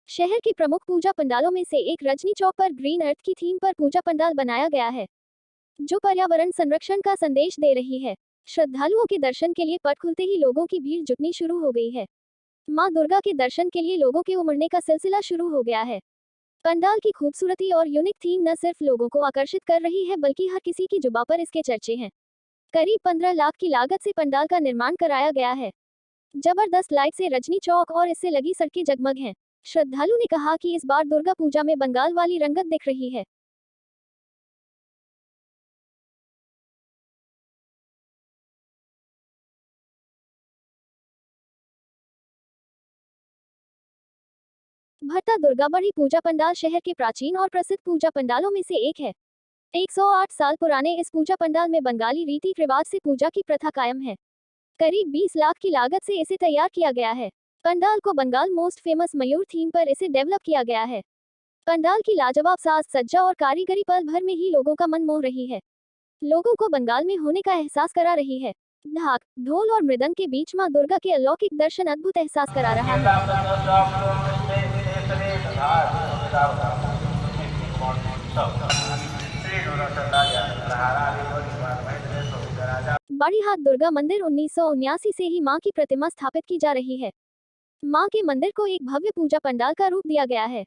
शहर के प्रमुख पूजा पंडालों में से एक रजनी चौक पर ग्रीन अर्थ की थीम पर पूजा पंडाल बनाया गया है, जो पर्यावरण संरक्षण का संदेश दे रही है। श्रद्धालुओं के दर्शन के लिए पट खुलते ही लोगों की भीड़ जुटनी शुरू हो गई है। मां दुर्गा के दर्शन के लिए लोगों के उमड़ने का सिलसिला शुरू हो गया है। पंडाल की खूबसूरती और यूनिक थीम न सिर्फ लोगों को आकर्षित कर रही है, बल्कि हर किसी की जुबां पर इसके चर्चे हैं। करीब 15 लाख की लागत से पंडाल का निर्माण कराया गया है। जबरदस्त लाइट से रजनी चौक और इससे लगी सड़कें जगमग हैं। श्रद्धालु ने कहा कि इस बार दुर्गा पूजा में बंगाल वाली रंगत दिख रही है। भट्टा दुर्गा बड़ी पूजा पंडाल शहर के प्राचीन और प्रसिद्ध पूजा पंडालों में से एक है। 108 साल पुराने इस पूजा पंडाल में बंगाली रीति रिवाज से पूजा की प्रथा कायम है। करीब 20 लाख की लागत से इसे तैयार किया गया है। पंडाल को बंगाल मोस्ट फेमस मयूर थीम पर इसे डेवलप किया गया है। पंडाल की लाजवाब साज सज्जा और कारीगरी पल भर में ही लोगों का मन मोह रही है। लोगों को बंगाल में होने का एहसास करा रही है। ढाक, ढोल और मृदंग के बीच मां दुर्गा के अलौकिक दर्शन अद्भुत एहसास करा रहा है। बड़ी हाट दुर्गा मंदिर 1979 से ही मां की प्रतिमा स्थापित की जा रही है। मां के मंदिर को एक भव्य पूजा पंडाल का रूप दिया गया है।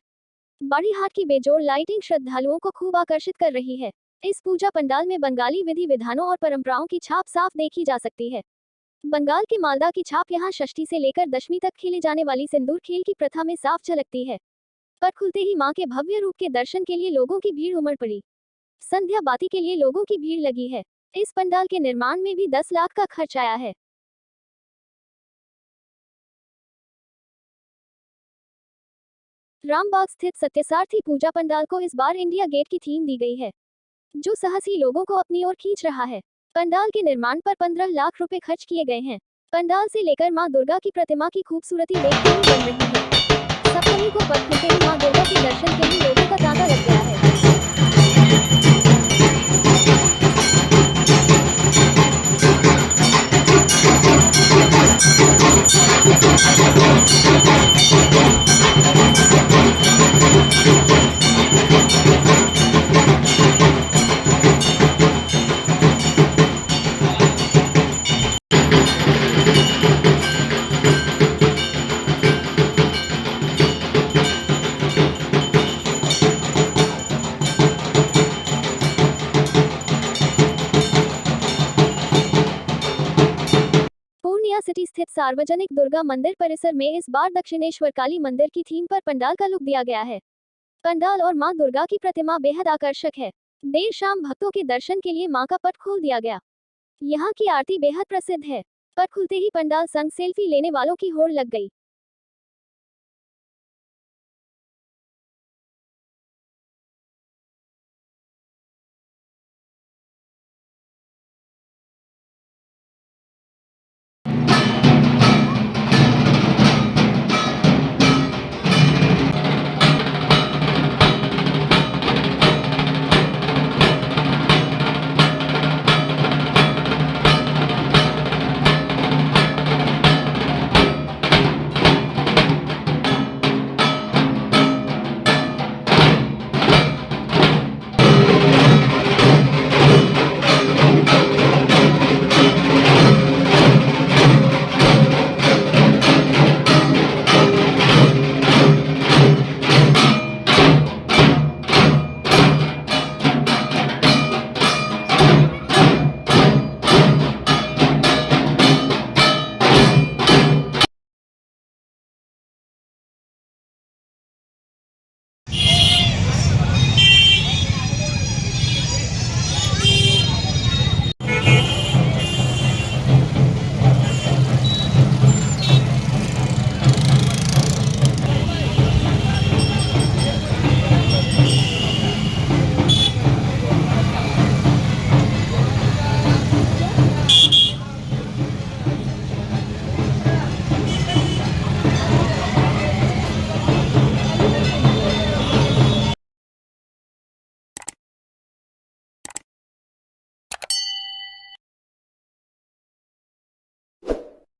बड़ी हाट की बेजोड़ लाइटिंग श्रद्धालुओं को खूब आकर्षित कर रही है। इस पूजा पंडाल में बंगाली विधि विधानों और परंपराओं की छाप साफ देखी जा सकती है। बंगाल के मालदा की छाप यहाँ षष्ठी से लेकर दशमी तक खेले जाने वाली सिंदूर खेल की प्रथा में साफ झलकती है। पट खुलते ही मां के भव्य रूप के दर्शन के लिए लोगों की भीड़ उमड़ पड़ी। संध्या बाती के लिए लोगों की भीड़ लगी है। इस पंडाल के निर्माण में भी 10 लाख का खर्च आया है। रामबाग स्थित सत्यसारथी पूजा पंडाल को इस बार इंडिया गेट की थीम दी गई है, जो साहसी लोगों को अपनी ओर खींच रहा है। पंडाल के निर्माण पर 15 लाख रुपए खर्च किए गए हैं। पंडाल से लेकर मां दुर्गा की प्रतिमा की खूबसूरती देखते ही बन रही है। सप्तमी को पट खुलते ही मां दुर्गा के दर्शन के लिए लोगों का तांता लग गया है। पूर्णिया सिटी स्थित सार्वजनिक दुर्गा मंदिर परिसर में इस बार दक्षिणेश्वर काली मंदिर की थीम पर पंडाल का लुक दिया गया है। पंडाल और मां दुर्गा की प्रतिमा बेहद आकर्षक है। देर शाम भक्तों के दर्शन के लिए मां का पट खोल दिया गया। यहाँ की आरती बेहद प्रसिद्ध है। पट खुलते ही पंडाल संग सेल्फी लेने वालों की होड़ लग गई।